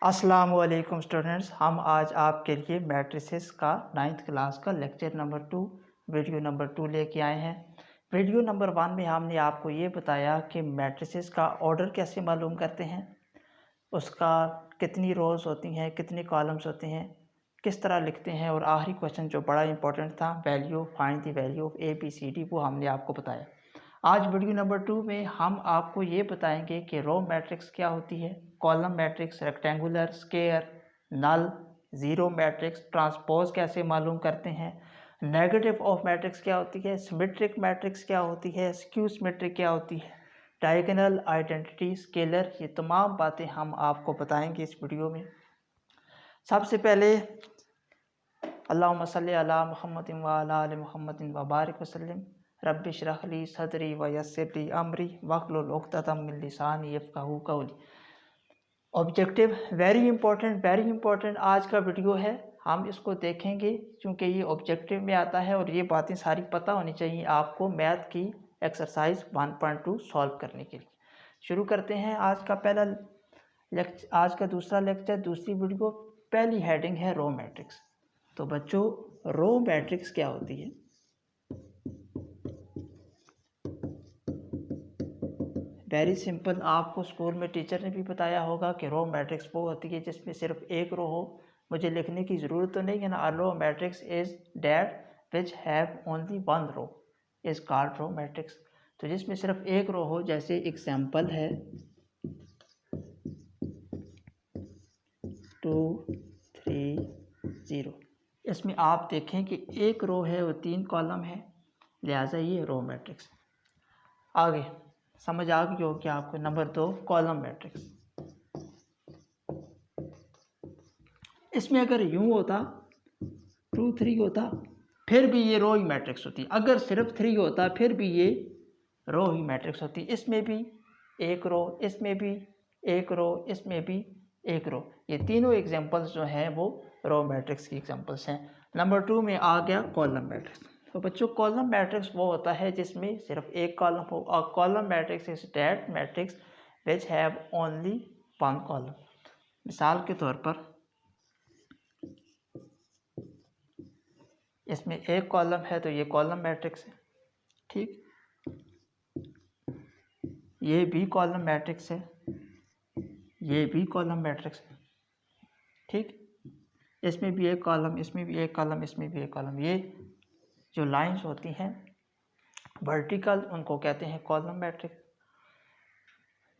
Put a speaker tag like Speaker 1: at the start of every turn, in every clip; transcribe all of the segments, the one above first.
Speaker 1: अस्सलामुअलैकुम स्टूडेंट्स, हम आज आपके लिए मैट्रिसेस का 9th क्लास का लेक्चर नंबर 2 वीडियो नंबर 2 लेके आए हैं। वीडियो नंबर 1 में हमने आपको ये बताया कि मैट्रिसेस का ऑर्डर कैसे मालूम करते हैं, उसका कितनी रोज़ होती हैं, कितने कॉलम्स होते हैं, किस तरह लिखते हैं, और आखिरी क्वेश्चन जो बड़ा इंपॉर्टेंट था value find the value of ABCD, वो हमने आपको बताया। आज वीडियो नंबर 2 में हम आपको ये बताएंगे कि रो मैट्रिक्स क्या होती है, कॉलम मैट्रिक्स, रेक्टेंगुलर, स्क्वायर, नल, ज़ीरो मैट्रिक्स, ट्रांसपोज कैसे मालूम करते हैं, नेगेटिव ऑफ मैट्रिक्स क्या होती है, सिमेट्रिक मैट्रिक्स क्या होती है, स्क्यू सिमेट्रिक क्या होती है, डायगोनल, आइडेंटिटी, स्केलर, ये तमाम बातें हम आपको बताएंगे इस वीडियो में। सबसे पहले अल्लाहुम्मा सल्ली अला मुहम्मदिन व अला आलि मुहम्मदिन व बारिक वसल्लम। रब्बि इश्रह ली सदरी व यस्सिर ली अमरी वहलुल उक़दतम मिन लिसानी यफ़क़हू क़ौली। ऑब्जेक्टिव वेरी इंपॉर्टेंट आज का वीडियो है, हम इसको देखेंगे क्योंकि ये ऑब्जेक्टिव में आता है और ये बातें सारी पता होनी चाहिए आपको मैथ की एक्सरसाइज 1.2 सॉल्व करने के लिए। शुरू करते हैं आज का पहला लेक्चर, आज का दूसरा लेक्चर, दूसरी वीडियो। पहली हेडिंग है रो मैट्रिक्स। तो बच्चों, रो मैट्रिक्स क्या होती है? वेरी सिंपल, आपको स्कूल में टीचर ने भी बताया होगा कि रो मैट्रिक्स वो होती है जिसमें सिर्फ एक रो हो। मुझे लिखने की ज़रूरत तो नहीं है ना। Row matrix is that which have only one row is called row matrix. तो जिसमें सिर्फ एक रो हो, जैसे एग्जाम्पल है 2 3 0। इसमें आप देखें कि एक रो है और 3 कॉलम है, लिहाजा ये रो मैट्रिक्स। आगे समझ आ गई हो क्या आपको? Number 2, column matrix. इसमें अगर यूं होता 2 3 होता फिर भी ये रो ही मैट्रिक्स होती। अगर सिर्फ 3 होता फिर भी ये रो ही मैट्रिक्स होती। इसमें भी एक रो, इसमें भी एक रो, इसमें भी एक रो। ये तीनों एग्जांपल्स जो हैं वो रो मैट्रिक्स की एग्जांपल्स हैं। नंबर 2 में आ गया कॉलम मैट्रिक्स। तो बच्चों, कॉलम मैट्रिक्स वो होता है जिसमें सिर्फ एक कॉलम हो। और column matrix is that matrix which have only one column. मिसाल के तौर पर इसमें एक कॉलम है तो ये कॉलम मैट्रिक्स है, ठीक। ये भी कॉलम मैट्रिक्स है, ये भी कॉलम मैट्रिक्स है, ठीक। इसमें भी एक कॉलम, इसमें भी एक कॉलम, इसमें भी एक कॉलम। ये जो लाइंस होती हैं वर्टिकल, उनको कहते हैं कॉलम मैट्रिक्स।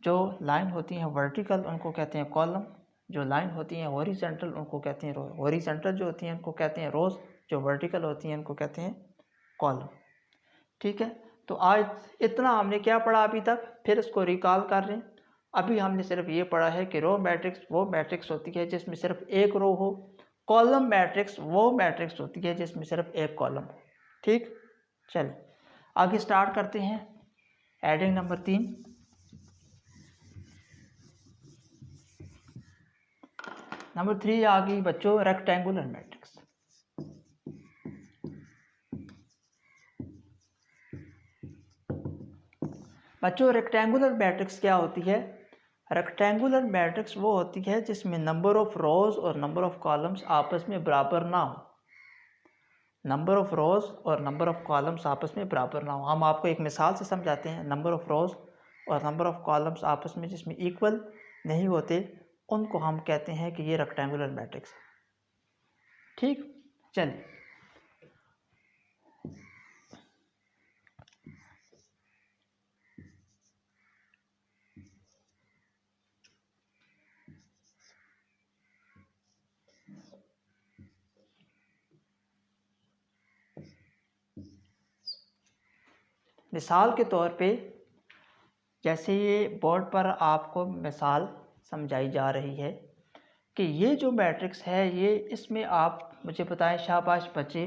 Speaker 1: जो लाइन होती हैं वर्टिकल उनको कहते हैं कॉलम। जो लाइन होती हैं हॉरिजॉन्टल उनको कहते हैं रो। हॉरिजॉन्टल जो होती हैं उनको कहते हैं रोज, जो वर्टिकल होती हैं उनको कहते हैं कॉलम, ठीक है। तो आज इतना हमने क्या पढ़ा अभी तक, फिर इसको रिकॉल कर रहे हैं। अभी हमने सिर्फ ये पढ़ा है कि रो मैट्रिक्स वो मैट्रिक्स होती है जिसमें सिर्फ एक रो हो। कॉलम मैट्रिक्स वो मैट्रिक्स होती है जिसमें सिर्फ एक कॉलम हो, ठीक। चलिए आगे स्टार्ट करते हैं। हेडिंग नंबर 3, नंबर 3 आ गई बच्चों, रेक्टेंगुलर मैट्रिक्स। बच्चों, रेक्टेंगुलर मैट्रिक्स क्या होती है? रेक्टेंगुलर मैट्रिक्स वो होती है जिसमें नंबर ऑफ रोज और नंबर ऑफ कॉलम्स आपस में बराबर ना हो। नंबर ऑफ रोज और नंबर ऑफ कॉलम्स आपस में बराबर ना हो। हम आपको एक मिसाल से समझाते हैं। नंबर ऑफ रोज और नंबर ऑफ कॉलम्स आपस में जिसमें इक्वल नहीं होते, उनको हम कहते हैं कि ये रेक्टेंगुलर मैट्रिक्स है, ठीक। चलिए मिसाल के तौर पे, जैसे ये बोर्ड पर आपको मिसाल समझाई जा रही है कि ये जो मैट्रिक्स है ये, इसमें आप मुझे बताएं शाबाश बच्चे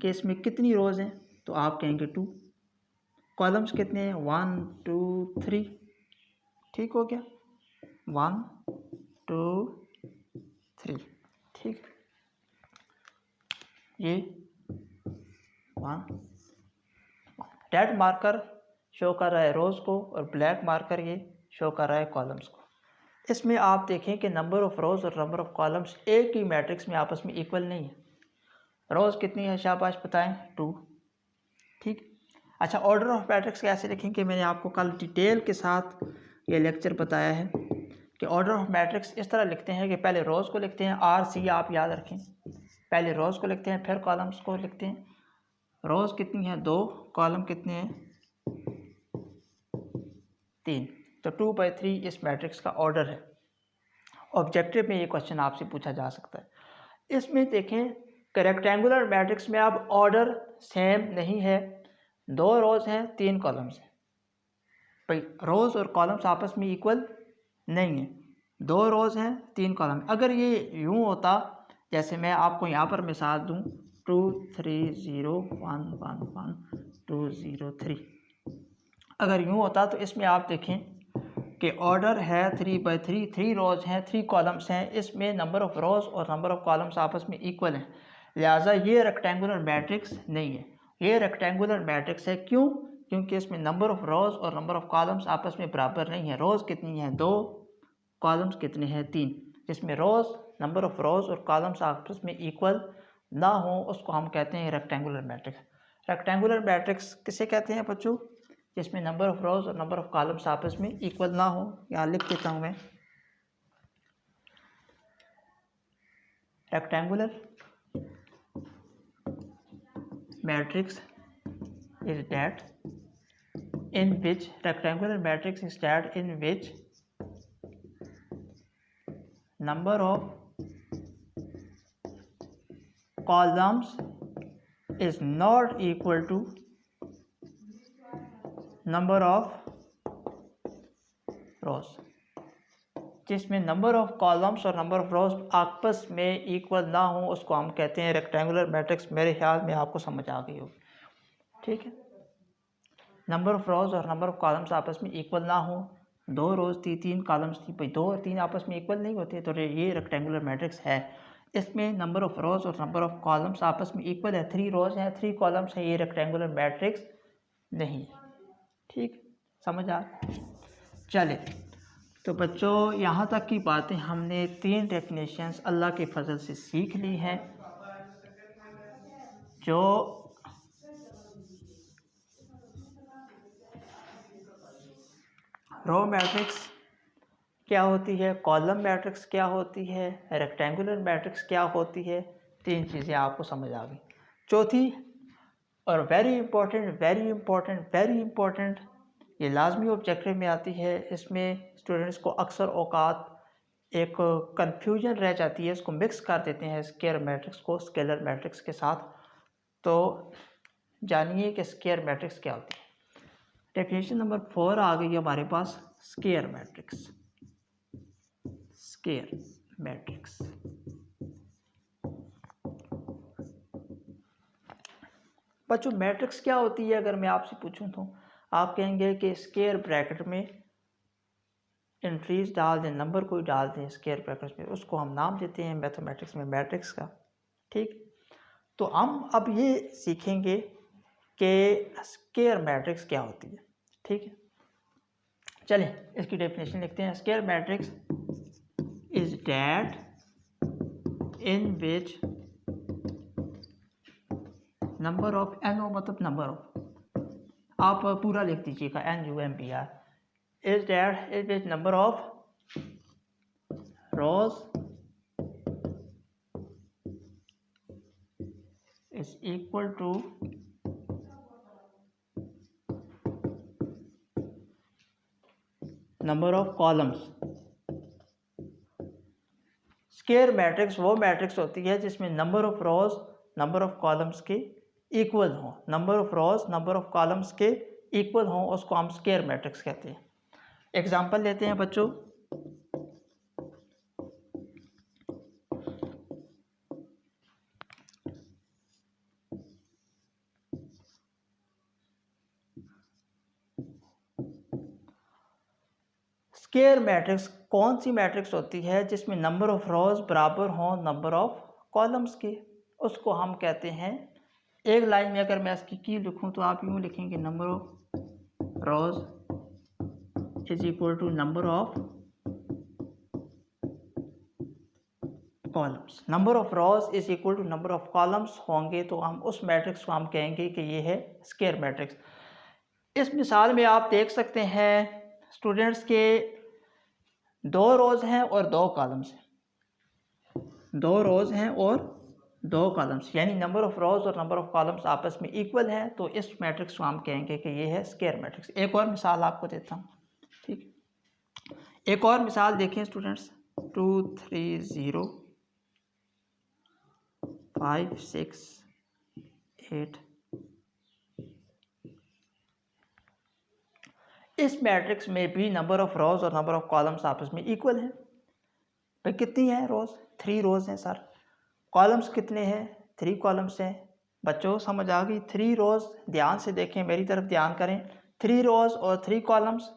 Speaker 1: कि इसमें कितनी रोज़ हैं। तो आप कहेंगे 2। कॉलम्स कितने हैं? 1 2 3, ठीक हो गया। 1 2 3, ठीक। ये 1, रेड मार्कर शो कर रहा है रोज़ को और ब्लैक मार्कर ये शो कर रहा है कॉलम्स को। इसमें आप देखें कि नंबर ऑफ़ रोज़ और नंबर ऑफ़ कॉलम्स एक ही मैट्रिक्स में आपस में इक्वल नहीं है। रोज़ कितनी है शाबाश बताएं? 2। ठीक। अच्छा, ऑर्डर ऑफ मैट्रिक्स कैसे लिखेंगे? मैंने आपको कल डिटेल के साथ ये लेक्चर बताया है कि ऑर्डर ऑफ मैट्रिक्स इस तरह लिखते हैं कि पहले रोज़ को लिखते हैं, आर सी आप याद रखें। पहले रोज़ को लिखते हैं, फिर कॉलम्स को लिखते हैं। रोज़ कितनी है? 2। कॉलम कितने हैं? 3। तो 2/3 इस मैट्रिक्स का ऑर्डर है। ऑब्जेक्टिव में ये क्वेश्चन आपसे पूछा जा सकता है। इसमें देखें कि रेक्टेंगुलर मैट्रिक्स में अब ऑर्डर सेम नहीं है। 2 रोज़ हैं, 3 कॉलम्स हैं। भाई रोज़ और कॉलम्स आपस में इक्वल नहीं है। 2 रोज़ हैं, 3 कॉलम। अगर ये यूँ होता, जैसे मैं आपको यहाँ पर मिसाल दूँ 2 3 0 1 1 1 2 0 3, अगर यूँ होता तो इसमें आप देखें कि ऑर्डर है 3/3, 3 रोज़ हैं, 3 कॉलम्स हैं। इसमें नंबर ऑफ़ रोज़ और नंबर ऑफ़ कॉलम्स आपस में इक्वल हैं। लिहाजा ये रेक्टेंगुलर मैट्रिक्स नहीं है। ये रेक्टेंगुलर मैट्रिक्स है। क्यों? क्योंकि इसमें नंबर ऑफ़ रोज़ और नंबर ऑफ़ कॉलम्स आपस में बराबर नहीं है। रोज़ कितनी हैं? 2। कॉलम्स कितने हैं? 3। जिसमें रोज़, नंबर ऑफ़ रोज़ और कॉलम्स आपस में इक्वल ना हो उसको हम कहते हैं रेक्टेंगुलर मैट्रिक्स। रेक्टेंगुलर मैट्रिक्स किसे कहते हैं बच्चों? जिसमें नंबर ऑफ़ रोज़ और नंबर ऑफ़ कॉलम्स आपस में इक्वल ना हो। यहाँ लिख देता हूँ मैं, rectangular matrix is that in which rectangular matrix is that in which number of columns is not equal to number of rows। जिसमें नंबर ऑफ कॉलम्स और नंबर ऑफ रोज आपस में इक्वल ना हो उसको हम कहते हैं रेक्टेंगुलर मैट्रिक्स। मेरे ख्याल में आपको समझ आ गई होगी। ठीक है। नंबर ऑफ रोज और नंबर ऑफ कॉलम्स आपस में इक्वल ना हो। 2 रोज थी, 3 कॉलम्स थी, भाई 2 और 3 आपस में इक्वल नहीं होते, तो ये रेक्टेंगुलर मैट्रिक्स है। इसमें नंबर ऑफ रोज और नंबर ऑफ कॉलम्स आपस में इक्वल है। 3 रोज हैं, 3 कॉलम्स हैं, ये रेक्टेंगुलर मैट्रिक्स नहीं है। ठीक, समझ आ? चले तो बच्चों, यहाँ तक की बातें हमने 3 डेफिनेशंस अल्लाह के फजल से सीख ली हैं। जो रो मैट्रिक्स क्या होती है, कॉलम मैट्रिक्स क्या होती है, रेक्टेंगुलर मैट्रिक्स क्या होती है, 3 चीज़ें आपको समझ आ गई। चौथी और वेरी इंपॉर्टेंट ये लाजमी ऑब्जेक्टिव में आती है। इसमें स्टूडेंट्स को अक्सर औकात एक कन्फ्यूजन रह जाती है, इसको मिक्स कर देते हैं स्केयर मैट्रिक्स को स्केलर मैट्रिक्स के साथ। तो जानिए कि स्केयर मैट्रिक्स क्या होती है। डेफिनेशन नंबर 4 आ गई हमारे पास, स्केयर मैट्रिक्स। स्केयर मैट्रिक्स बच्चों, मैट्रिक्स क्या होती है अगर मैं आपसे पूछूं तो आप कहेंगे कि स्केयर ब्रैकेट में एंट्रीज डाल दें, नंबर कोई डाल दें स्केयर ब्रैकेट में, उसको हम नाम देते हैं मैथमेटिक्स में मैट्रिक्स का। ठीक, तो हम अब ये सीखेंगे कि स्केयर मैट्रिक्स क्या होती है। ठीक है, चलें इसकी डेफिनेशन लिखते हैं। Square matrix is that in which number of N, मतलब नंबर ऑफ, आप पूरा लिख दीजिएगा NUMBR, is that is which number of rows is equal to number of columns। Square matrix वो मैट्रिक्स होती है जिसमें number of rows number of columns के इक्वल हों। Number of rows number of columns के इक्वल हों उसको हम स्केयर मैट्रिक्स कहते हैं। एग्जांपल लेते हैं बच्चों। स्केयर मैट्रिक्स कौन सी मैट्रिक्स होती है जिसमें नंबर ऑफ रोज बराबर हों नंबर ऑफ कॉलम्स के, उसको हम कहते हैं। एक लाइन में अगर मैं इसकी की लिखूं तो आप यूँ लिखेंगे, number of rows is equal to number of columns. Number of rows is equal to number of columns होंगे तो हम उस मैट्रिक्स को हम कहेंगे कि ये है स्क्वायर मैट्रिक्स। इस मिसाल में आप देख सकते हैं स्टूडेंट्स के 2 रोज हैं और 2 कॉलम्स हैं, 2 रोज हैं और 2 कॉलम्स, यानी नंबर ऑफ रोज और नंबर ऑफ कॉलम्स आपस में इक्वल है, तो इस मैट्रिक्स को हम कहेंगे कि ये है स्क्वायर मैट्रिक्स। एक और मिसाल आपको देता हूँ, ठीक। एक और मिसाल देखें स्टूडेंट्स, 2 3 0 5 6 8। इस मैट्रिक्स में भी नंबर ऑफ रोज और नंबर ऑफ कॉलम्स आपस में इक्वल है। भाई कितनी है रोज? 3 रोज हैं सर। कॉलम्स कितने हैं? 3 कॉलम्स हैं। बच्चों समझ आ गई? 3 रोज, ध्यान से देखें, मेरी तरफ ध्यान करें। 3 रोज और 3 कॉलम्स,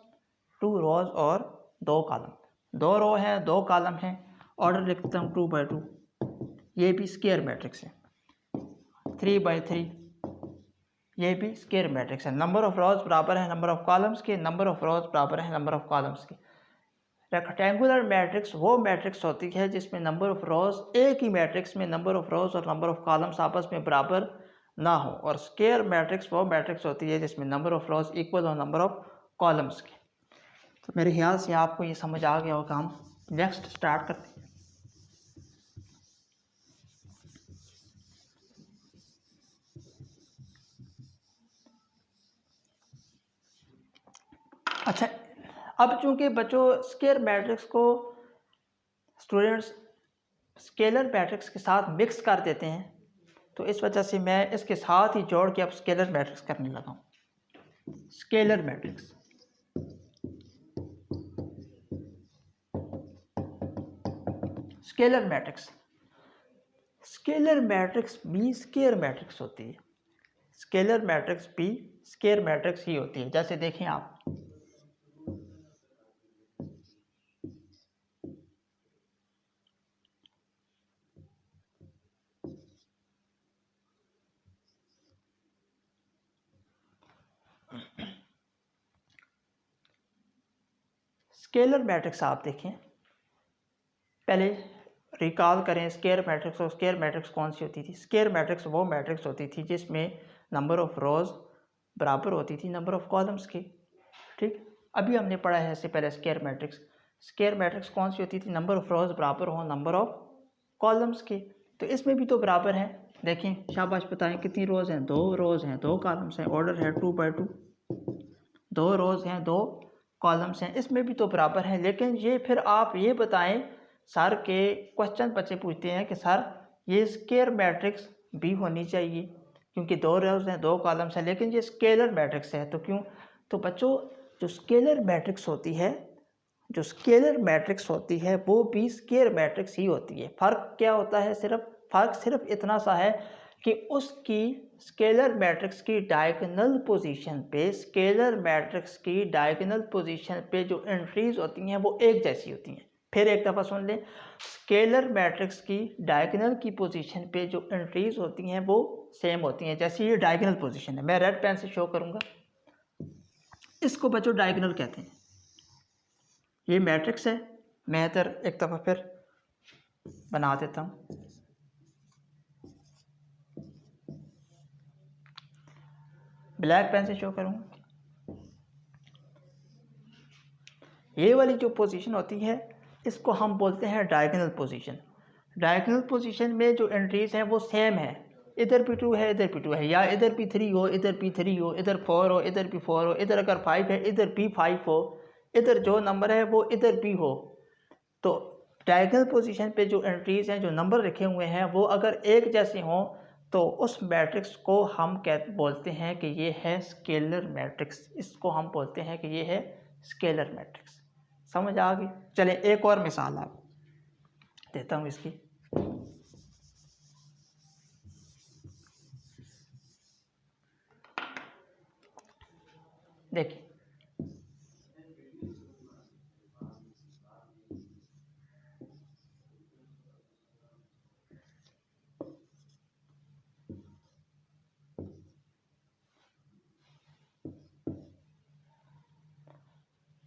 Speaker 1: 2 रोज और 2 कॉलम। 2 रो हैं, 2 कॉलम हैं, ऑर्डर लिखता हूँ 2 बाई 2। ये भी स्क्वायर मैट्रिक्स है। 3 बाई 3, ये भी स्क्वायर मैट्रिक्स है। नंबर ऑफ रोज बराबर है नंबर ऑफ कॉलम्स के, नंबर ऑफ रोज बराबर है नंबर ऑफ कॉलम्स के। रेक्टेंगुलर मैट्रिक्स वो मैट्रिक्स होती है जिसमें नंबर ऑफ रोज, एक ही मैट्रिक्स में नंबर ऑफ रोज और नंबर ऑफ कॉलम्स आपस में बराबर ना हो। और स्क्वायर मैट्रिक्स वो मैट्रिक्स होती है जिसमें नंबर ऑफ रोज इक्वल और नंबर ऑफ कॉलम्स के। तो मेरे ख्याल से आपको ये समझ आ गया होगा। हम नेक्स्ट स्टार्ट करते हैं। अच्छा, अब चूंकि बच्चों स्क्वायर मैट्रिक्स को स्टूडेंट्स स्केलर मैट्रिक्स के साथ मिक्स कर देते हैं, तो इस वजह से मैं इसके साथ ही जोड़ के अब स्केलर मैट्रिक्स करने लगा हूँ। Scalar matrix, scalar matrix, scalar matrix भी स्क्वायर मैट्रिक्स होती है। स्केलर मैट्रिक्स भी स्क्वायर मैट्रिक्स ही होती है। जैसे देखें आप, स्केलर मैट्रिक्स आप देखें, पहले रिकॉल करें स्क्वायर मैट्रिक्स और स्क्वायर मैट्रिक्स कौन सी होती थी। स्क्वायर मैट्रिक्स वो मैट्रिक्स होती थी जिसमें नंबर ऑफ रोज बराबर होती थी नंबर ऑफ कॉलम्स की, ठीक। अभी हमने पढ़ा है इससे पहले स्क्वायर मैट्रिक्स। स्क्वायर मैट्रिक्स कौन सी होती थी? नंबर ऑफ रोज बराबर हो नंबर ऑफ कॉलम्स के। तो इसमें भी तो बराबर है। देखें, शाबाश, बताएं कितनी रोज हैं? 2 रोज हैं, 2 कॉलम्स हैं, ऑर्डर है 2 बाई 2। 2 रोज हैं, 2 कॉलम्स हैं, इसमें भी तो बराबर है। लेकिन ये फिर आप ये बताएं, सर के क्वेश्चन बच्चे पूछते हैं कि सर ये स्क्वायर मैट्रिक्स भी होनी चाहिए क्योंकि 2 रोज हैं, 2 कॉलम्स हैं, लेकिन ये स्केलर मैट्रिक्स है, तो क्यों? तो बच्चों जो स्केलर मैट्रिक्स होती है, जो स्केलर मैट्रिक्स होती है वो भी स्क्वायर मैट्रिक्स ही होती है। फ़र्क क्या होता है? फ़र्क सिर्फ इतना सा है कि उसकी स्केलर मैट्रिक्स की डायगोनल पोजीशन पे, स्केलर मैट्रिक्स की डायगोनल पोजीशन पे जो एंट्रीज होती हैं वो एक जैसी होती हैं। फिर एक दफ़ा सुन लें, स्केलर मैट्रिक्स की डायगोनल की पोजीशन पे जो एंट्रीज होती हैं वो सेम होती हैं। जैसे ये डायगोनल पोजीशन है, मैं रेड पेन से शो करूँगा, इसको बच्चों डायगोनल कहते हैं। ये मैट्रिक्स है, मैं इधर एक दफ़ा फिर बना देता हूँ। ब्लैक पेन से शो करूँगा। ये वाली जो पोजीशन होती है इसको हम बोलते हैं डायगोनल पोजीशन। डायगोनल पोजीशन में जो एंट्रीज हैं वो सेम है, इधर भी 2 है, इधर भी 2 है, या इधर भी 3 हो, इधर भी 3 हो, इधर 4 हो, इधर भी 4 हो, इधर अगर 5 है, इधर भी 5 हो, इधर जो नंबर है वो इधर भी हो। तो डायगोनल पोजीशन पे जो एंट्रीज हैं, जो नंबर रखे हुए हैं, वो अगर एक जैसे हों तो उस मैट्रिक्स को हम बोलते हैं कि ये है स्केलर मैट्रिक्स। इसको हम बोलते हैं कि ये है स्केलर मैट्रिक्स। समझ आ गई? चलें एक और मिसाल आप देता हूँ इसकी। देखिए,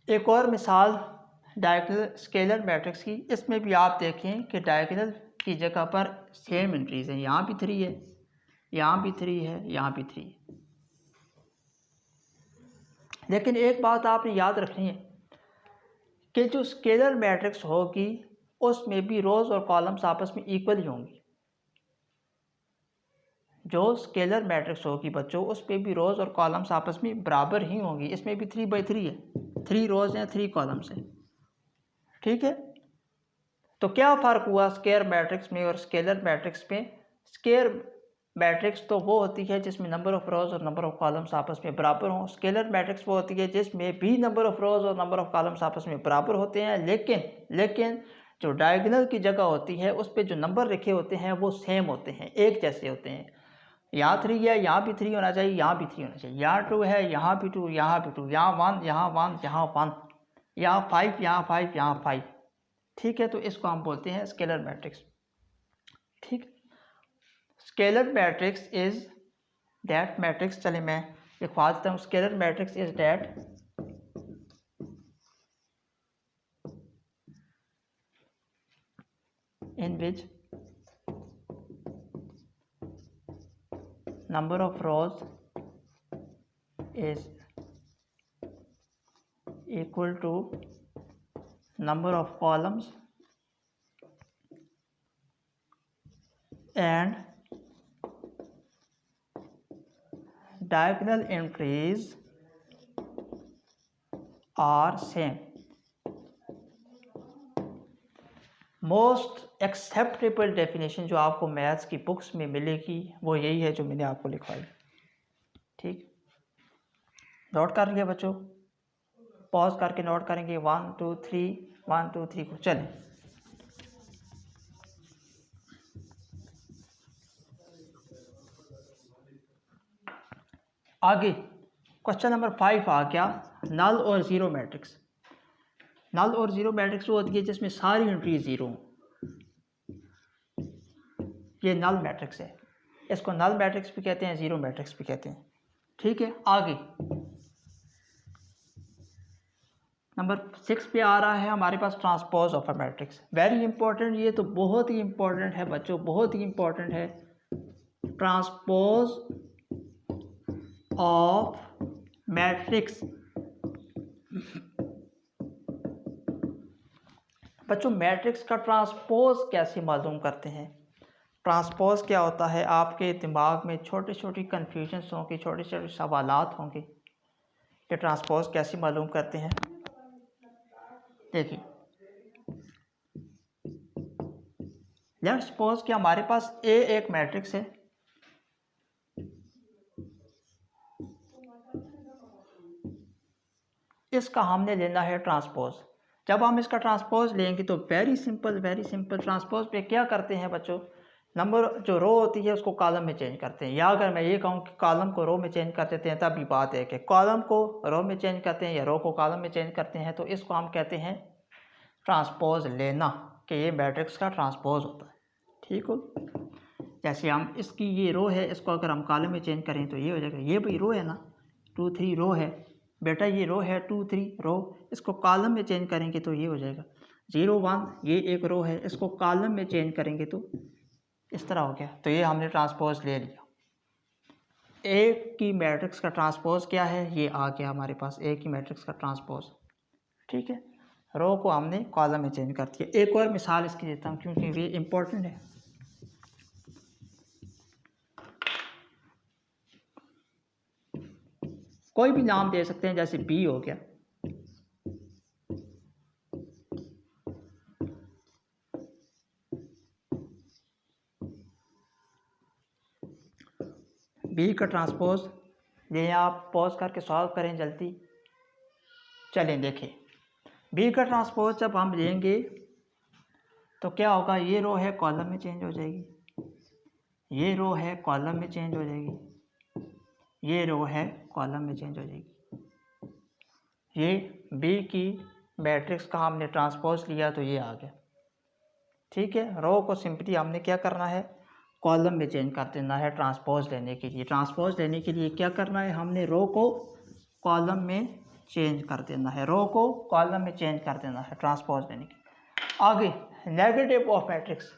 Speaker 1: एक और मिसाल डायगोनल स्केलर मैट्रिक्स की। इसमें भी आप देखें कि डायगोनल की जगह पर सेम एंट्रीज हैं, यहाँ भी 3 है, यहाँ भी 3 है, यहाँ भी 3 है। लेकिन एक बात आपने याद रखनी है कि जो स्केलर मैट्रिक्स होगी उसमें भी रोज़ और कॉलम्स आपस में इक्वल ही होंगी। जो स्केलर मैट्रिक्स होगी बच्चों उस पर भी रोज़ और कॉलम्स आपस में बराबर ही होंगी। इसमें भी 3/3 है, 3 रोज़ हैं, 3 कॉलम्स हैं। ठीक है, तो क्या फ़र्क हुआ स्केलर मैट्रिक्स में और स्केलर मैट्रिक्स में? स्केलर मैट्रिक्स तो वो होती है जिसमें नंबर ऑफ़ रोज़ और नंबर ऑफ़ कॉलम्स आपस में बराबर हों। स्केलर मैट्रिक्स वो होती है जिसमें भी नंबर ऑफ़ रोज़ और नंबर ऑफ़ कॉलम्स आपस में बराबर होते हैं, लेकिन जो डायगोनल की जगह होती है उस पर जो नंबर लिखे होते हैं वो सेम होते हैं, एक जैसे होते हैं। यहाँ 3 है, यहाँ भी 3 होना चाहिए, यहाँ भी 3 होना चाहिए। यहाँ 2 है, यहाँ भी 2, यहाँ भी 2, यहाँ 1, यहाँ 1, यहाँ 1, यहाँ 5, यहाँ 5, यहाँ 5। ठीक है, तो इसको हम बोलते हैं स्केलर मैट्रिक्स। ठीक, scalar matrix is that matrix, चले मैं लिखवा देता हूँ। Scalar matrix is that in which number of rows is equal to number of columns and diagonal entries are same. Most acceptable definition जो आपको मैथ्स की books में मिलेगी वो यही है जो मैंने आपको लिखवाई। ठीक, नोट कर लिया बच्चों? पॉज करके नोट करेंगे 1 2 3 1 2 3 को। चलें आगे, क्वेश्चन नंबर 5 आ गया, नल और ज़ीरो मैट्रिक्स। नल और ज़ीरो मैट्रिक्स वो होती है जिसमें सारी एंट्री ज़ीरो हों। ये नल मैट्रिक्स है, इसको नल मैट्रिक्स भी कहते हैं, ज़ीरो मैट्रिक्स भी कहते हैं। ठीक है, आगे नंबर 6 पे आ रहा है हमारे पास transpose of a matrix. Very important, ये तो बहुत ही इंपॉर्टेंट है बच्चों, बहुत ही इंपॉर्टेंट है। Transpose of matrix. बच्चों मैट्रिक्स का ट्रांसपोज कैसे मालूम करते हैं? ट्रांसपोज क्या होता है? आपके दिमाग में छोटी छोटी कन्फ्यूजन्स होंगी, छोटे छोटे सवालात होंगे, ये ट्रांसपोज कैसे मालूम करते हैं? देखिए, लेट्स सपोज कि हमारे पास ए एक मैट्रिक्स है, इसका हमने लेना है ट्रांसपोज। जब हम इसका ट्रांसपोज लेंगे तो वेरी सिंपल ट्रांसपोज पे क्या करते हैं बच्चों? नंबर जो रो होती है उसको कॉलम में चेंज करते हैं, या अगर मैं ये कहूँ कि कॉलम को रो में चेंज कर देते हैं, तब भी बात है कि कॉलम को रो में चेंज करते हैं या रो को कॉलम में चेंज करते हैं, तो इसको हम कहते हैं ट्रांसपोज लेना, कि ये मैट्रिक्स का ट्रांसपोज होता है। ठीक हो, जैसे हम इसकी ये रो है, इसको अगर हम कॉलम में चेंज करें तो ये हो जाएगा, ये भाई रो है ना, 2 3 रो है बेटा, ये रो है 2 3 रो, इसको कॉलम में चेंज करेंगे तो ये हो जाएगा 0 1, ये एक रो है, इसको कॉलम में चेंज करेंगे तो इस तरह हो गया। तो ये हमने ट्रांसपोज ले लिया। ए की मैट्रिक्स का ट्रांसपोज क्या है? ये आ गया हमारे पास ए की मैट्रिक्स का ट्रांसपोज। ठीक है, रो को हमने कॉलम में चेंज कर दिया। एक और मिसाल इसकी देता हूँ क्योंकि ये इंपॉर्टेंट है। कोई भी नाम दे सकते हैं, जैसे बी हो गया, बी का ट्रांसपोज ये आप पॉज करके सॉल्व करें जल्दी। चलें देखें, बी का ट्रांसपोज जब हम लेंगे तो क्या होगा? ये रो है कॉलम में चेंज हो जाएगी, ये रो है कॉलम में चेंज हो जाएगी, ये रो है कॉलम में चेंज हो जाएगी। ये बी की मैट्रिक्स का हमने ट्रांसपोज लिया तो ये आ गया। ठीक है, रो को सिंपली हमने क्या करना है? कॉलम में चेंज कर देना है ट्रांसपोज लेने के लिए। ट्रांसपोज लेने के लिए क्या करना है? हमने रो को कॉलम में चेंज कर देना है, रो को कॉलम में चेंज कर देना है ट्रांसपोज लेने के। आगे negative of matrix.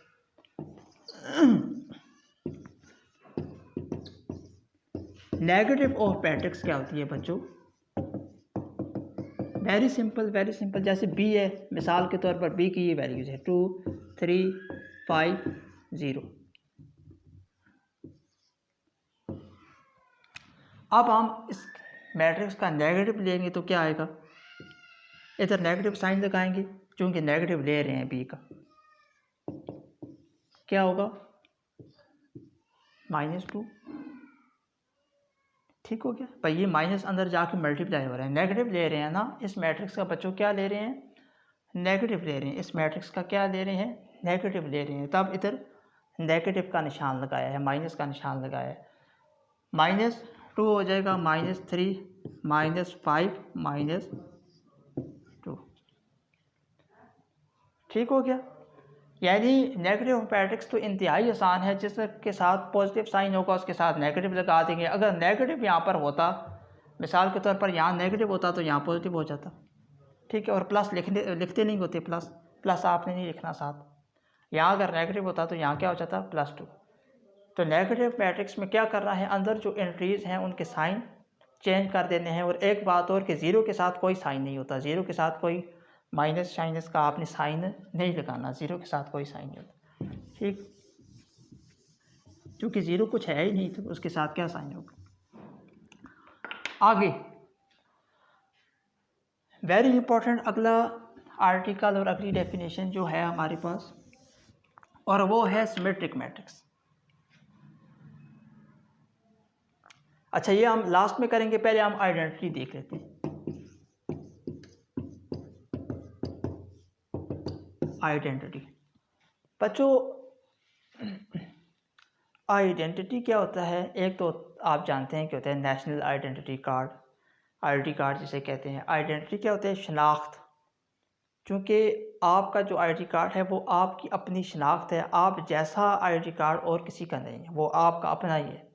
Speaker 1: Negative of matrix क्या होती है बच्चों? Very simple, very simple. जैसे बी है, मिसाल के तौर पर बी की ये वैल्यूज है 2 3 5 0। अब हम इस मैट्रिक्स का नेगेटिव लेंगे तो क्या आएगा? इधर नेगेटिव साइन लगाएंगे, क्योंकि नेगेटिव ले रहे हैं बी का। क्या होगा? -2। ठीक हो गया भाई, ये माइनस अंदर जाके मल्टीप्लाई हो रहा है, नेगेटिव ले रहे हैं ना इस मैट्रिक्स का बच्चों। क्या ले रहे हैं? नेगेटिव ले रहे हैं। इस मैट्रिक्स का क्या ले रहे हैं? नेगेटिव ले रहे हैं। तब इधर नेगेटिव का निशान लगाया है, माइनस का निशान लगाया है। -2 हो जाएगा, -3 -5 -2। ठीक हो गया। यानी नेगेटिव मैट्रिक्स तो इंतहाई आसान है, जिसके साथ पॉजिटिव साइन होगा उसके साथ नेगेटिव लगा देंगे। अगर नेगेटिव यहाँ पर होता, मिसाल के तौर पर यहाँ नेगेटिव होता तो यहाँ पॉजिटिव हो जाता। ठीक है, और प्लस लिखते नहीं होते, प्लस आपने नहीं लिखना साथ। यहाँ अगर नेगेटिव होता तो यहाँ क्या हो जाता? +2। तो नेगेटिव मैट्रिक्स में क्या करना है, अंदर जो एंट्रीज हैं उनके साइन चेंज कर देने हैं। और एक बात और कि ज़ीरो के साथ कोई साइन नहीं होता, ज़ीरो के साथ कोई माइनस शाइनस का आपने साइन नहीं लगाना, ज़ीरो के साथ कोई साइन नहीं होता। ठीक, क्योंकि ज़ीरो कुछ है ही नहीं तो उसके साथ क्या साइन होगा। आगे वेरी इंपॉर्टेंट अगला आर्टिकल और अगली डेफिनेशन जो है हमारे पास, और वो है सिमेट्रिक मैट्रिक्स। अच्छा, ये हम लास्ट में करेंगे, पहले हम आइडेंटिटी देख लेते हैं। आइडेंटिटी बच्चों, आइडेंटिटी क्या होता है? एक तो आप जानते हैं क्या होता है, national identity card, ID card जिसे कहते हैं। आइडेंटिटी क्या होता है? शनाख्त। क्योंकि आपका जो आईडी कार्ड है वो आपकी अपनी शनाख्त है, आप जैसा आईडी कार्ड और किसी का नहीं है, वो आपका अपना ही है।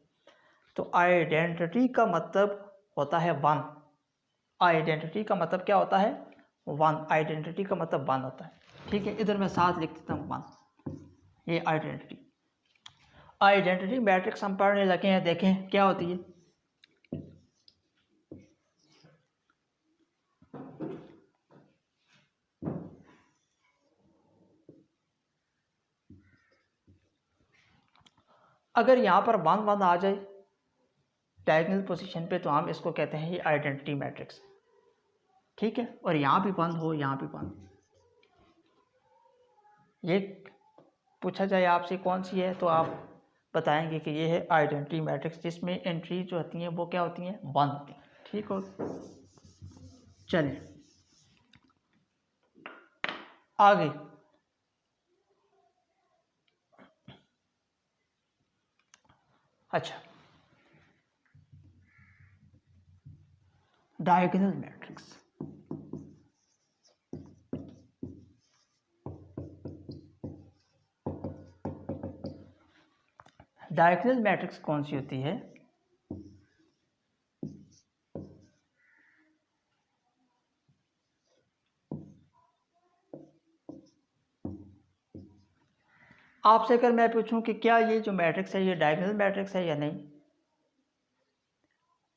Speaker 1: तो आइडेंटिटी का मतलब होता है वन। आइडेंटिटी का मतलब क्या होता है? वन। आइडेंटिटी का मतलब वन होता है। ठीक है, इधर मैं साथ लिख देता हूँ वन, ये आइडेंटिटी। आइडेंटिटी मैट्रिक्स हम पढ़ने लगे हैं, देखें क्या होती है। अगर यहाँ पर 1 1 आ जाए डायगोनल पोजीशन पे तो हम इसको कहते हैं ये आइडेंटिटी मैट्रिक्स। ठीक है, और यहाँ भी 1 हो, यहाँ भी 1, ये पूछा जाए आपसे कौन सी है तो आप बताएंगे कि ये है आइडेंटिटी मैट्रिक्स, जिसमें एंट्री जो होती हैं वो क्या होती हैं? 1 होती हैं। ठीक हो, चलिए आगे। अच्छा, डायगोनल मैट्रिक्स। डायगोनल मैट्रिक्स कौन सी होती है? आपसे अगर मैं पूछूं कि क्या ये जो मैट्रिक्स है ये डायगोनल मैट्रिक्स है या नहीं,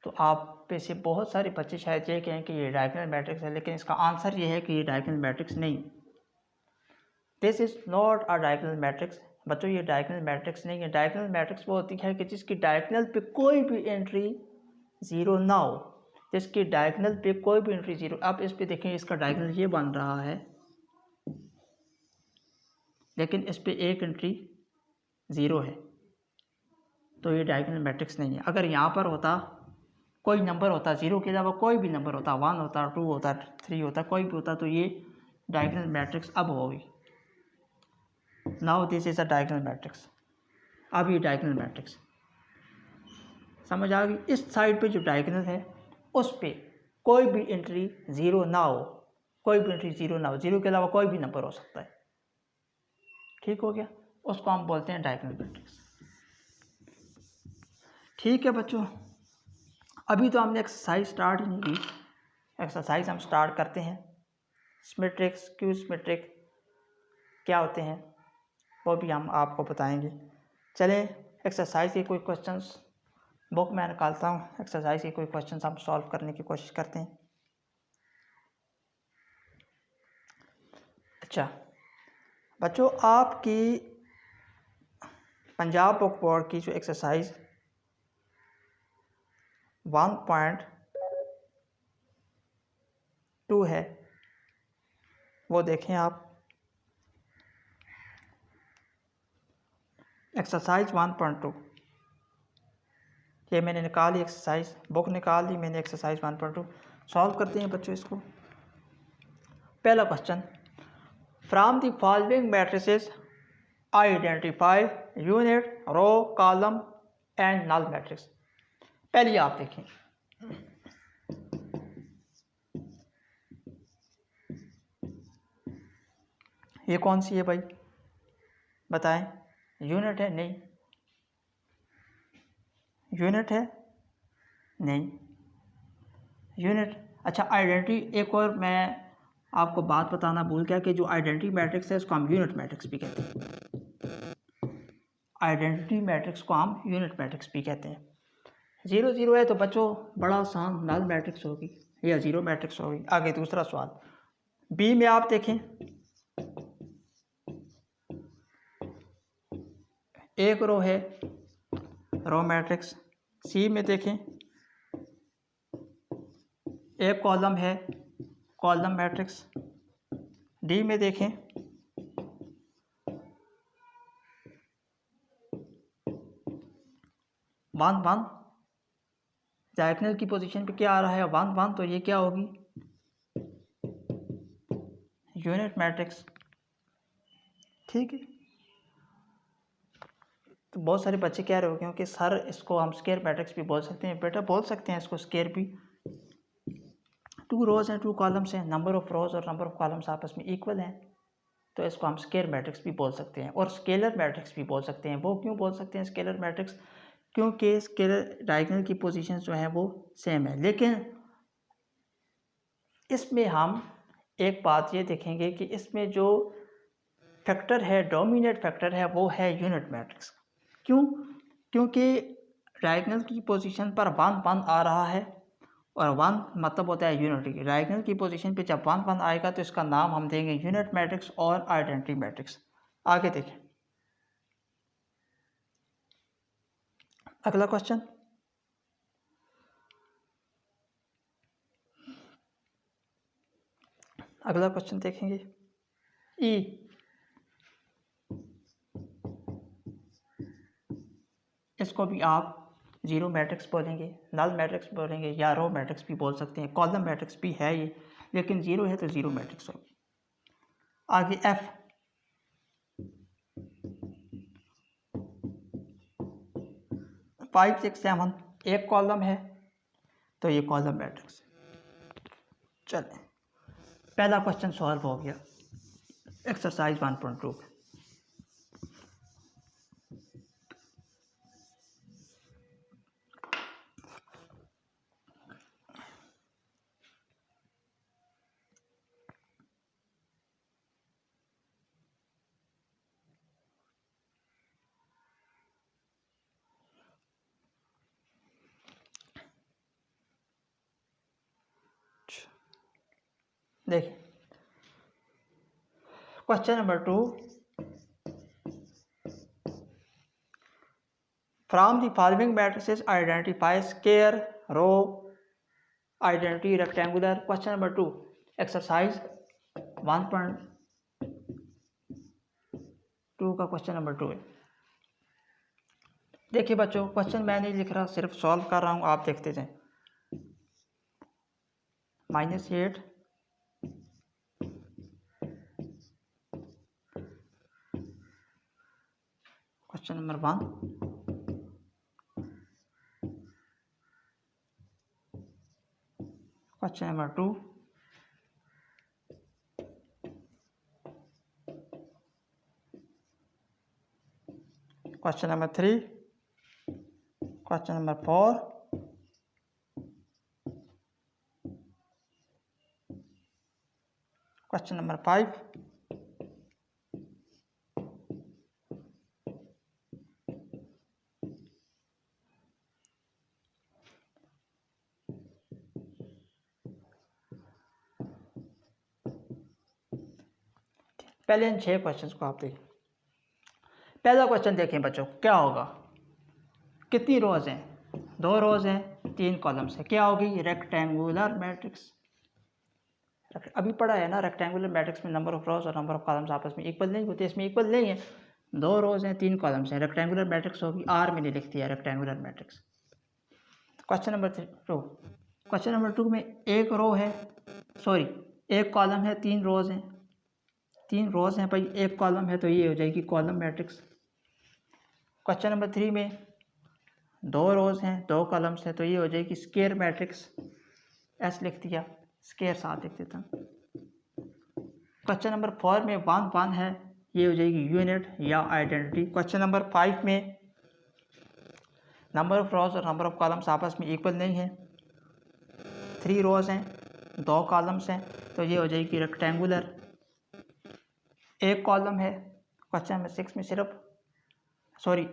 Speaker 1: तो आप पे से बहुत सारे बच्चे शायद ये कहें कि ये डायगोनल मैट्रिक्स है, लेकिन इसका आंसर ये है कि ये डायगोनल मैट्रिक्स नहीं। This is not a diagonal matrix. बच्चों, ये डायगोनल मैट्रिक्स नहीं है। डायगोनल मैट्रिक्स वो होती है कि जिसकी डायगोनल पे कोई भी एंट्री ज़ीरो ना हो, जिसकी डायगोनल पे कोई भी एंट्री ज़ीरो। आप इस पे देखें, इसका डायगोनल ये बन रहा है, लेकिन इस पे एक एंट्री ज़ीरो है, तो ये डायगोनल मैट्रिक्स नहीं है। अगर यहाँ पर होता, कोई नंबर होता, ज़ीरो के अलावा कोई भी नंबर होता, 1 होता, 2 होता, 3 होता, कोई भी होता, तो ये डायगोनल मैट्रिक्स अब होगी। Now this is a diagonal matrix. अब ये डायगोनल मैट्रिक्स समझ आ गई। इस साइड पे जो डायगोनल है उस पे कोई भी एंट्री ज़ीरो ना हो, कोई भी एंट्री ज़ीरो ना हो, ज़ीरो के अलावा कोई भी नंबर हो सकता है। ठीक हो गया, उसको हम बोलते हैं डायगोनल मैट्रिक्स। ठीक है बच्चों, अभी तो हमने एक्सरसाइज स्टार्ट ही नहीं की। एक्सरसाइज हम स्टार्ट करते हैं। सिमेट्रिक, स्क्यू सिमेट्रिक क्या होते हैं, वो भी हम आपको बताएंगे। चलें एक्सरसाइज के कोई क्वेश्चंस बुक मैं निकालता हूँ, एक्सरसाइज के कोई क्वेश्चंस हम सॉल्व करने की कोशिश करते हैं। अच्छा बच्चों, आपकी पंजाब बुक बोर्ड की जो एक्सरसाइज 1.2 है वो देखें आप। एक्सरसाइज 1.2 ये मैंने निकाल ली, एक्सरसाइज बुक निकाल ली मैंने, एक्सरसाइज 1.2 सॉल्व करते हैं बच्चों इसको। पहला question, from the following matrices identify unit row column and null matrix. पहले आप देखें, ये कौन सी है भाई, बताएं। यूनिट है? नहीं। यूनिट है? नहीं। यूनिट, अच्छा आइडेंटिटी, एक और मैं आपको बात बताना भूल गया कि जो आइडेंटिटी मैट्रिक्स है उसको हम यूनिट मैट्रिक्स भी कहते हैं। आइडेंटिटी मैट्रिक्स को हम यूनिट मैट्रिक्स भी कहते हैं। 0 0 है तो बच्चों बड़ा आसान नल मैट्रिक्स होगी या जीरो मैट्रिक्स होगी। आगे दूसरा सवाल, बी में आप देखें, एक रो है रो मैट्रिक्स। सी में देखें, एक कॉलम है कॉलम मैट्रिक्स। डी में देखें, वन वन डायगोनल की पोजीशन पे क्या आ रहा है, वन वन, तो ये क्या होगी, यूनिट मैट्रिक्स। ठीक है, तो बहुत सारे बच्चे कह रहे हो क्योंकि सर इसको हम स्केयर मैट्रिक्स भी बोल सकते हैं। बेटा बोल सकते हैं इसको स्केयर भी। 2 रोज हैं 2 कॉलम्स हैं, नंबर ऑफ रोज और नंबर ऑफ कॉलम्स आपस में इक्वल हैं, तो इसको हम स्केयर मैट्रिक्स भी बोल सकते हैं और स्केलर मैट्रिक्स भी बोल सकते हैं। वो क्यों बोल सकते हैं स्केलर मैट्रिक्स, क्योंकि स्केलर डायगोनल की पोजीशन जो है वो सेम है। लेकिन इसमें हम एक बात ये देखेंगे कि इसमें जो फैक्टर है, डोमिनेट फैक्टर है, वो है यूनिट मैट्रिक्स। क्यों? क्योंकि डायगोनल की पोजीशन पर 1 1 आ रहा है और 1 मतलब होता है यूनिटी। डायगोनल की पोजीशन पे जब 1 1 आएगा तो इसका नाम हम देंगे यूनिट मैट्रिक्स और आइडेंटिटी मैट्रिक्स। आगे देखें अगला क्वेश्चन, अगला क्वेश्चन देखेंगे। ई, इसको भी आप जीरो मैट्रिक्स बोलेंगे, नल मैट्रिक्स बोलेंगे या रो मैट्रिक्स भी बोल सकते हैं। कॉलम मैट्रिक्स भी है ये, लेकिन जीरो है तो जीरो मैट्रिक्स होगी। आगे एफ, 5 6 7 एक कॉलम है तो ये कॉलम मैट्रिक्स है। चलें पहला क्वेश्चन सॉल्व हो गया एक्सरसाइज 1.2। देखिए question number 2, from the following matrices identify square row identity rectangular. Question number 2 exercise 1.2 का क्वेश्चन नंबर 2 है। देखिए बच्चों क्वेश्चन मैं नहीं लिख रहा, सिर्फ सॉल्व कर रहा हूँ, आप देखते जाएं। -8 question number 1, question number 2, question number 3, question number 4, question number 5, पहले इन 6 क्वेश्चंस को आप देखिए। पहला क्वेश्चन देखें बच्चों, क्या होगा, कितनी रोज हैं, 2 रोज हैं, 3 कॉलम्स है, क्या होगी, रेक्टेंगुलर मैट्रिक्स। अभी पढ़ा है ना, रेक्टेंगुलर मैट्रिक्स में नंबर ऑफ रोज और नंबर ऑफ कॉलम्स आपस में इक्वल नहीं होते, इसमें इक्वल नहीं है, 2 रोज हैं 3 कॉलम्स हैं, रेक्टेंगुलर मैट्रिक्स होगी, आर मैंने लिख दिया rectangular matrix. Question number 2, question number 2 में एक रो है, सॉरी एक कॉलम है, 3 रोज हैं, 3 रोज हैं भाई, एक कॉलम है, तो ये हो जाएगी कॉलम मैट्रिक्स। क्वेश्चन नंबर 3 में 2 रोज हैं, 2 कॉलम्स हैं, तो ये हो जाएगी स्क्वायर मैट्रिक्स, एस लिख दिया, स्क्वायर साथ लिख देता हूँ। क्वेश्चन नंबर 4 में 1 1 है, ये हो जाएगी यूनिट या आइडेंटिटी। क्वेश्चन नंबर 5 में नंबर ऑफ रोज और नंबर ऑफ कॉलम्स आपस में इक्वल नहीं है, 3 रोज हैं, 2 कॉलम्स हैं, तो ये हो जाएगी रेक्टेंगुलर। एक कॉलम है, क्वेश्चन नंबर 6 में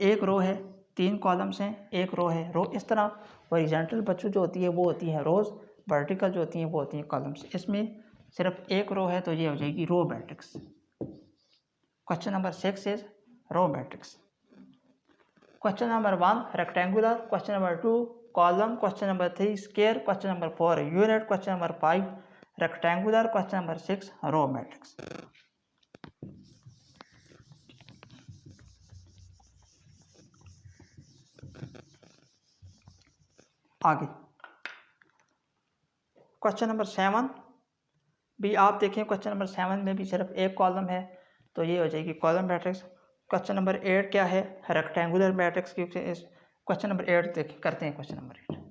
Speaker 1: एक रो है, 3 कॉलम्स हैं, एक रो है। रो इस तरह हॉरिजॉन्टल बच्चों जो होती है वो होती है रोज, वर्टिकल जो होती हैं वो होती हैं कॉलम्स। इसमें सिर्फ एक रो है, तो ये हो जाएगी row matrix. Question number 6 is row matrix. Question number 1 rectangular, question number 2 column, question number 3 square, question number 4 unit, question number 5 rectangular, question number 6 row matrix. आगे क्वेश्चन नंबर 7 भी आप देखें, क्वेश्चन नंबर 7 में भी सिर्फ एक कॉलम है, तो ये हो जाएगी कॉलम मैट्रिक्स। क्वेश्चन नंबर 8 क्या है, रेक्टेंगुलर मैट्रिक्स, क्योंकि इस क्वेश्चन नंबर 8 देख करते हैं। क्वेश्चन नंबर 8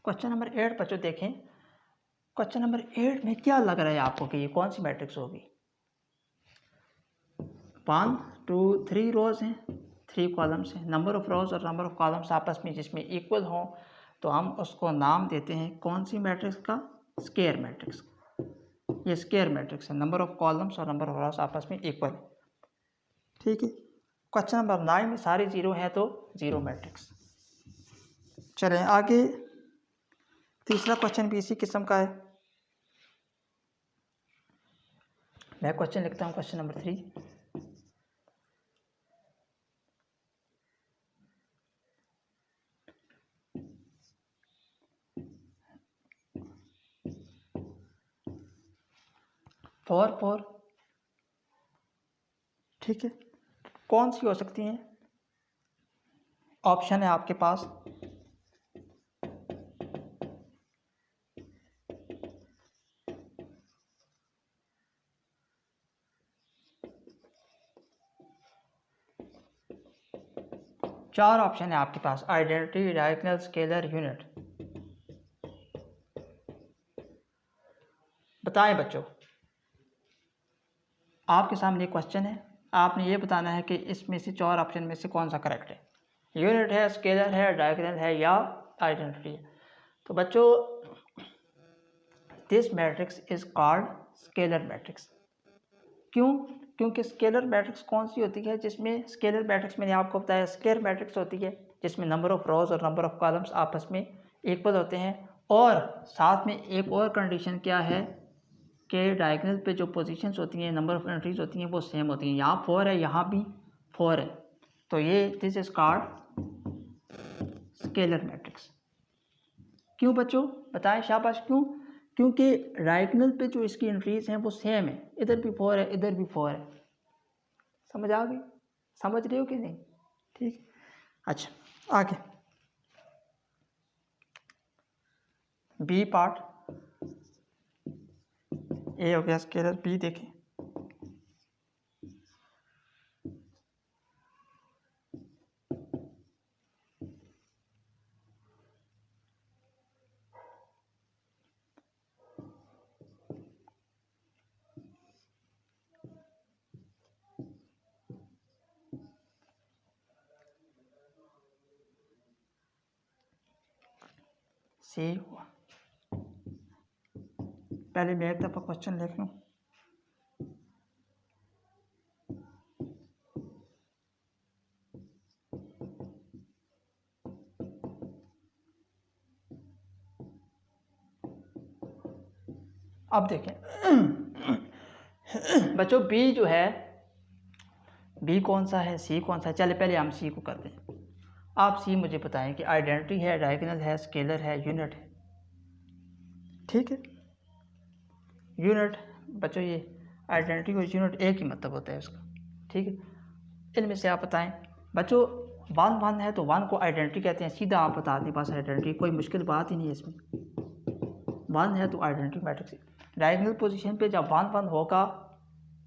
Speaker 1: क्वेश्चन नंबर 8 बच्चों देखें, क्वेश्चन नंबर 8 में क्या लग रहा है आपको कि ये कौन सी मैट्रिक्स होगी। 1 2 3 रोज हैं, 3 कॉलम्स हैं, नंबर ऑफ रोज और नंबर ऑफ कॉलम्स आपस में जिसमें इक्वल हों, तो हम उसको नाम देते हैं कौन सी मैट्रिक्स का, स्क्वायर मैट्रिक्स। ये स्क्वायर मैट्रिक्स है, नंबर ऑफ कॉलम्स और नंबर ऑफ रोज आपस में इक्वल, ठीक है। क्वेश्चन नंबर 9 में सारे 0 हैं, तो 0 मैट्रिक्स। चलें आगे, तीसरा क्वेश्चन भी इसी किस्म का है। मैं क्वेश्चन लिखता हूँ, क्वेश्चन नंबर 3। फोर, ठीक है, कौन सी हो सकती हैं, ऑप्शन है आपके पास, चार ऑप्शन है आपके पास, आइडेंटिटी, डायगोनल, स्केलर, यूनिट। बताएं बच्चों, आपके सामने क्वेश्चन है, आपने ये बताना है कि इसमें से 4 ऑप्शन में से कौन सा करेक्ट है, यूनिट है, स्केलर है, डायगोनल है या आइडेंटिटी है। तो बच्चों this matrix is called scalar matrix. क्यों, क्योंकि स्केलर मैट्रिक्स कौन सी होती है, जिसमें स्केलर मैट्रिक्स मैंने आपको बताया स्क्वायर मैट्रिक्स होती है, जिसमें नंबर ऑफ रोज और नंबर ऑफ कॉलम्स आपस में इक्वल होते हैं, और साथ में एक और कंडीशन क्या है कि डायगोनल पे जो पोजीशंस होती हैं, नंबर ऑफ एंट्रीज होती हैं, वो सेम होती हैं। यहाँ 4 है, यहाँ भी 4 है, तो ये this is called scalar matrix. क्यों बच्चों, बताएं शाबाश, क्यों, क्योंकि डायगोनल पे जो इसकी एंट्रीज हैं वो सेम है, इधर भी 4 है, इधर भी 4 है। समझ आ गई, समझ रहे हो कि नहीं, ठीक। अच्छा आगे, बी पार्ट, ए हो गया स्केलर, बी देखें। सी हुआ, पहले मैं एक दफ़ा क्वेश्चन लिख लूँ। अब देखें बच्चों, बी जो है, बी कौन सा है, सी कौन सा है। चले पहले हम सी को करते हैं। आप सी मुझे बताएं कि आइडेंटिटी है, डायगोनल है, स्केलर है, यूनिट है। ठीक है, यूनिट बच्चों, ये आइडेंटिटी और यूनिट एक ही मतलब होता है उसका। ठीक है, इनमें से आप बताएं बच्चों। वन वन है तो वन को आइडेंटिटी कहते हैं, सीधा आप बता दें बस आइडेंटिटी, कोई मुश्किल बात ही नहीं है इसमें। वन है तो आइडेंटिटी मैट्रिक्स। डायगोनल पोजीशन पे जब वन वन होगा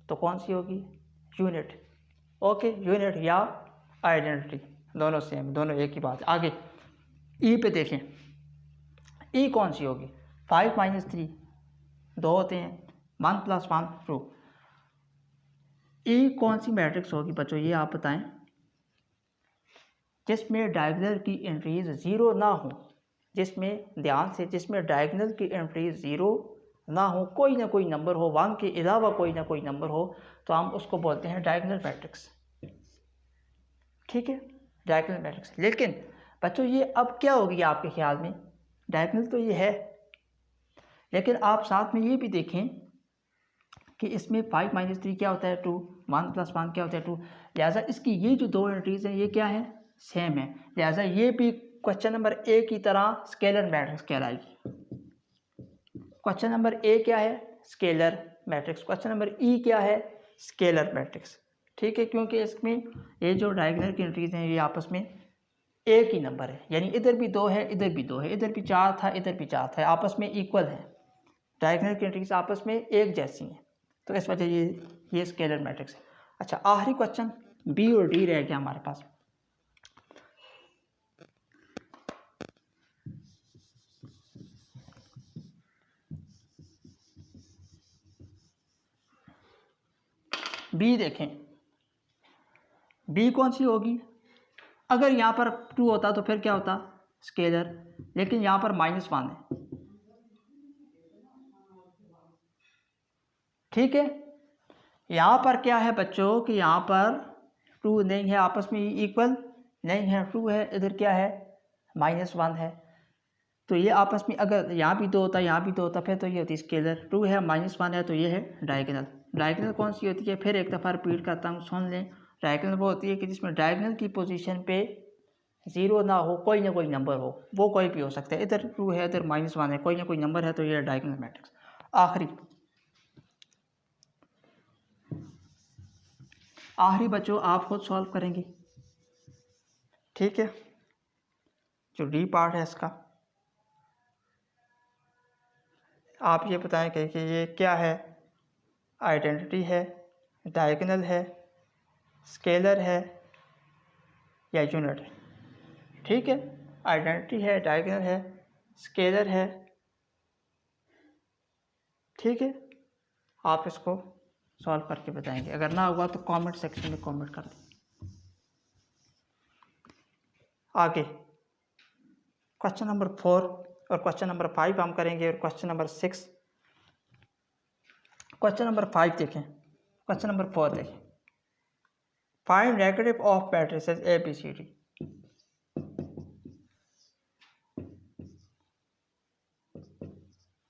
Speaker 1: तो कौन सी होगी, यूनिट। ओके, यूनिट या आइडेंटिटी दोनों सेम, दोनों एक ही बात है। आगे ई पे देखें, ई कौन सी होगी, 5 - 3 2 होते हैं, 1 + 1 2। ई कौन सी मैट्रिक्स होगी बच्चों, ये आप बताएं जिसमें डायगोनल की एंट्रीज ज़ीरो ना हो, जिसमें ध्यान से, जिसमें डायगोनल की एंट्रीज ज़ीरो ना हो, कोई ना कोई नंबर हो, 1 के अलावा कोई ना कोई नंबर हो, तो हम उसको बोलते हैं डायगोनल मैट्रिक्स। ठीक है, डायगोनल मैट्रिक्स। लेकिन बच्चों ये अब क्या होगी आपके ख्याल में, डायगोनल तो ये है, लेकिन आप साथ में ये भी देखें कि इसमें 5 - 3 क्या होता है 2, 1 + 1 क्या होता है 2। लिहाजा इसकी ये जो दो एंट्रीज हैं ये क्या है, सेम है। लिहाजा ये भी क्वेश्चन नंबर ए की तरह स्केलर मैट्रिक्स कहलाएगी। क्वेश्चन नंबर ए क्या है, scalar matrix. Question number E क्या है, स्केलर मैट्रिक्स। ठीक है, क्योंकि इसमें ये जो डायगोनल की एंट्रीज हैं ये आपस में एक ही नंबर है, यानी इधर भी 2 है, इधर भी 2 है, इधर भी 4 था, इधर भी 4 था, आपस में इक्वल है। डायगोनल की एंट्रीज आपस में एक जैसी हैं, तो इस वजह ये स्केलर मैट्रिक्स है। अच्छा, आखिरी क्वेश्चन बी और डी रह गया हमारे पास। बी देखें, बी कौन सी होगी, अगर यहाँ पर 2 होता तो फिर क्या होता, स्केलर, लेकिन यहाँ पर -1 है। ठीक है, यहाँ पर क्या है बच्चों कि यहाँ पर 2 नहीं है, आपस में इक्वल नहीं है, 2 है, इधर क्या है -1 है। तो ये आपस में अगर यहाँ भी 2 होता, यहाँ भी 2 होता, फिर तो ये होती स्केलर। 2 है, -1 है, तो ये है डायगोनल। डायगोनल कौन सी होती है, फिर एक दफ़ा रिपीट करता हूँ, सुन लें। डायगोनल वो होती है कि जिसमें डायगोनल की पोजीशन पे ज़ीरो ना हो, कोई ना कोई नंबर हो, वो कोई भी हो सकता है। इधर 2 है, इधर -1 है, कोई ना कोई नंबर है, तो ये डायगोनल मैट्रिक्स। आखिरी बच्चों आप खुद सॉल्व करेंगे। ठीक है, जो डी पार्ट है इसका, आप ये बताएं कि ये क्या है, आइडेंटिटी है, डायगोनल है, स्केलर है या यूनिट है। ठीक है, आइडेंटिटी है, डायगोनल है, स्केलर है। ठीक है, आप इसको सॉल्व करके बताएंगे, अगर ना हुआ तो कमेंट सेक्शन में कमेंट कर दें। आगे क्वेश्चन नंबर 4 और क्वेश्चन नंबर 5 हम करेंगे, और क्वेश्चन नंबर 6। क्वेश्चन नंबर 5 देखें, क्वेश्चन नंबर 4 देखें। Find negative of matrices A B C D.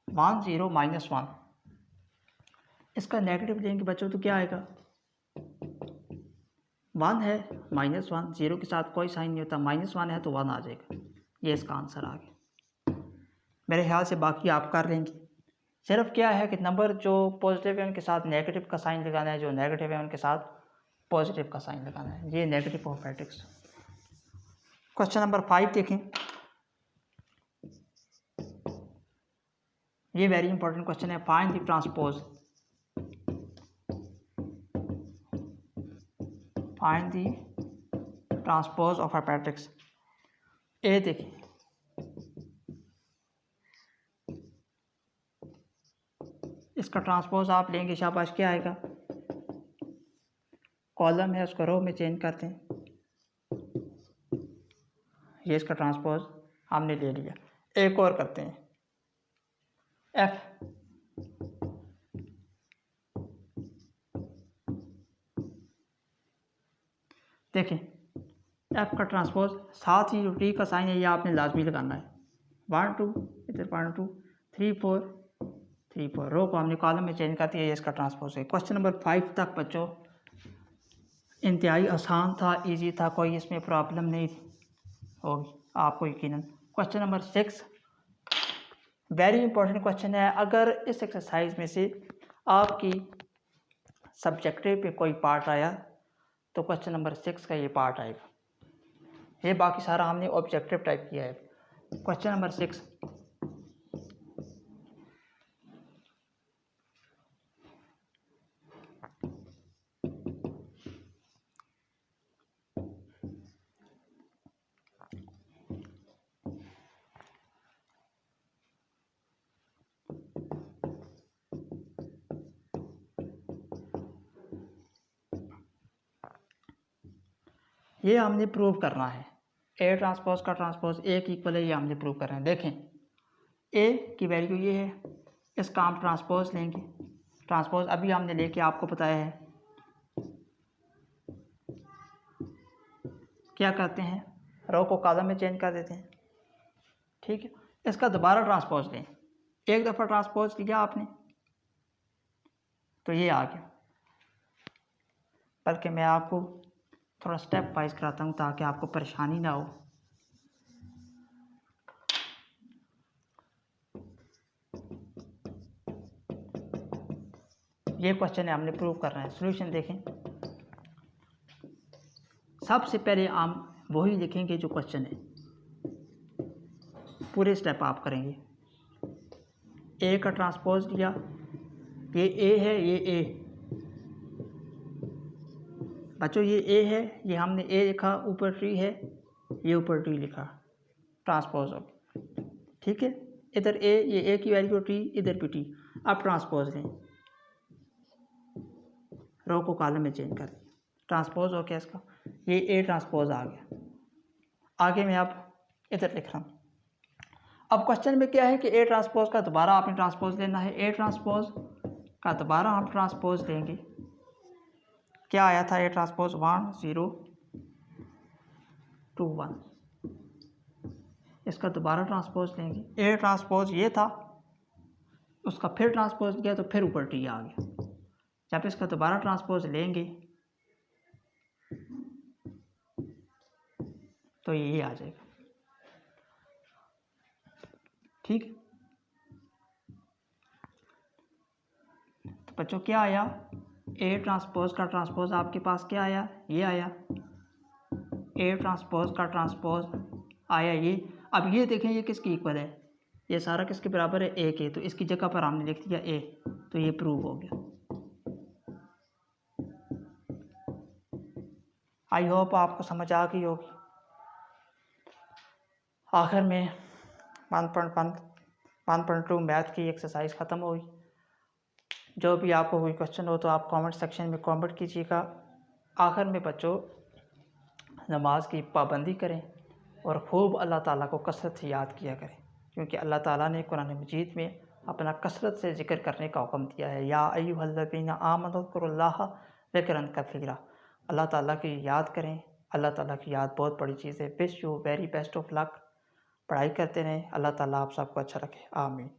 Speaker 1: One 0 -1, इसका नेगेटिव लेंगे बच्चों तो क्या आएगा, 1 है, -1, 0 के साथ कोई साइन नहीं होता, -1 है तो 1 आ जाएगा। ये इसका आंसर आ गया। मेरे ख्याल से बाकी आप कर लेंगे। सिर्फ क्या है कि नंबर जो पॉजिटिव है उनके साथ नेगेटिव का साइन लगाना है, जो नेगेटिव है उनके साथ पॉजिटिव का साइन लगाना है। ये negative of matrix. Question number 5 देखें, ये वेरी इंपॉर्टेंट क्वेश्चन है। Find the transpose, find the transpose of a matrix A. देखिए इसका ट्रांसपोज आप लेंगे, शाबाश, क्या आएगा, कॉलम है उसको रो में चेंज करते हैं, ये इसका ट्रांसपोज हमने ले लिया। एक और करते हैं, एफ। देखें एफ का ट्रांसपोज, साथ ही जो टी का साइन है ये आपने लाजमी लगाना है। 1 2, इधर 1 2 3 4 3 4 रो को हमने कॉलम में चेंज कर दिया, ये इसका ट्रांसपोज है। क्वेश्चन नंबर 5 तक बच्चों इंतहाई आसान था, इजी था, कोई इसमें प्रॉब्लम नहीं होगी आपको यकीनन। Question number 6 very important question है। अगर इस एक्सरसाइज में से आपकी सब्जेक्टिव पे कोई पार्ट आया तो क्वेश्चन नंबर 6 का ये पार्ट आएगा। ये बाकी सारा हमने ऑब्जेक्टिव टाइप किया है। क्वेश्चन नंबर 6 ये हमने प्रूव करना है। ए ट्रांसपोज का ट्रांसपोज ए की इक्वल है, ये हमने प्रूव करना है। देखें ए की वैल्यू ये है, इसका हम ट्रांसपोज लेंगे। ट्रांसपोज अभी हमने लेके आपको बताया है। क्या करते हैं, रो को कॉलम में चेंज कर देते हैं। ठीक है, इसका दोबारा ट्रांसपोज लें। एक दफ़ा ट्रांसपोज किया आपने तो ये आ गया, बल्कि मैं आपको थोड़ा स्टेप वाइज कराता हूँ ताकि आपको परेशानी ना हो। ये क्वेश्चन है, हमने प्रूव करना है। सॉल्यूशन देखें, सबसे पहले हम वही लिखेंगे जो क्वेश्चन है, पूरे स्टेप आप करेंगे। ए का ट्रांसपोज लिया, ये ए है, ये ए बच्चों, ये ए है, ये हमने ए लिखा, ऊपर ट्री है, ये ऊपर ट्री लिखा, ट्रांसपोज हो। ठीक है, इधर ए, ये ए की वैल्यू टी, इधर भी टी। अब ट्रांसपोज लें, रो को कॉलम में चेंज कर दें, ट्रांसपोज हो गया इसका, ये ए ट्रांसपोज आ गया। आगे मैं अब इधर लिख रहा हूँ। अब क्वेश्चन में क्या है कि ए ट्रांसपोज का दोबारा आपने ट्रांसपोज लेना है। ए ट्रांसपोज का दोबारा हम ट्रांसपोज लेंगे। क्या आया था, ए ट्रांसपोज 1 0 2 1, इसका दोबारा ट्रांसपोज लेंगे। ए ट्रांसपोज ये था, उसका फिर ट्रांसपोज किया तो फिर ऊपर टी आ गया। जब इसका दोबारा ट्रांसपोज लेंगे तो ये आ जाएगा। ठीक, तो बच्चों क्या आया, ए ट्रांसपोज का ट्रांसपोज आपके पास क्या आया, ये आया। ए ट्रांसपोज का ट्रांसपोज आया ये। अब ये देखें, ये किसकी इक्वल है, ये सारा किसके बराबर है, ए के। तो इसकी जगह पर हमने लिख दिया ए, तो ये प्रूव हो गया। आई होप आपको समझ आ गई होगी। आखिर में 1.2 मैथ की एक्सरसाइज ख़त्म हुई। जो भी आपको कोई क्वेश्चन हो तो आप कमेंट सेक्शन में कमेंट कीजिएगा। आखिर में बच्चों, नमाज की पाबंदी करें और खूब अल्लाह ताला को कसरत से याद किया करें, क्योंकि अल्लाह ताला ने कुरान मजीद में अपना कसरत से ज़िक्र करने का हुक्म दिया है। या अय्युहल्लज़ीना आमनू ज़कुरुल्लाह ज़िक्रन कसीरा। अल्लाह ताला की याद करें, अल्लाह ताला की याद बहुत बड़ी चीज़ है। Wish you very best of luck. पढ़ाई करते रहें, अल्लाह ताला आप सबको अच्छा रखे, आमीन।